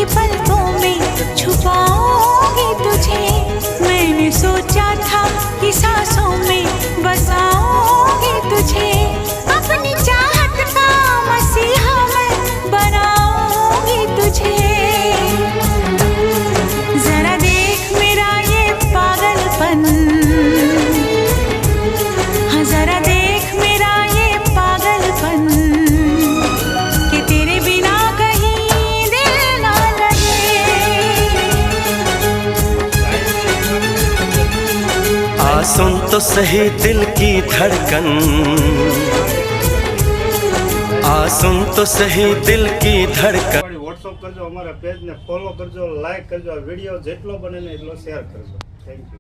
कि पलकों में छुपाऊंगी तुझे। मैंने सोचा था कि सांसों में बसाऊंगी तुझे। अपनी चाहत का मसीहा मैं बनाऊंगी तुझे। जरा देख मेरा ये पागलपन, हाँ जरा देख मेरा ये पागलपन, कि तेरे बिना कहीं दिल ना लगे। आ सुन तो सही दिल की धड़कन, आ सुन तो सही दिल की धड़कन। व्हाट्सएप करजो, हमारा पेज ने फॉलो करजो, लाइक करजो, वीडियो जेटलो बने ने એટલો શેર કરજો। Thank you.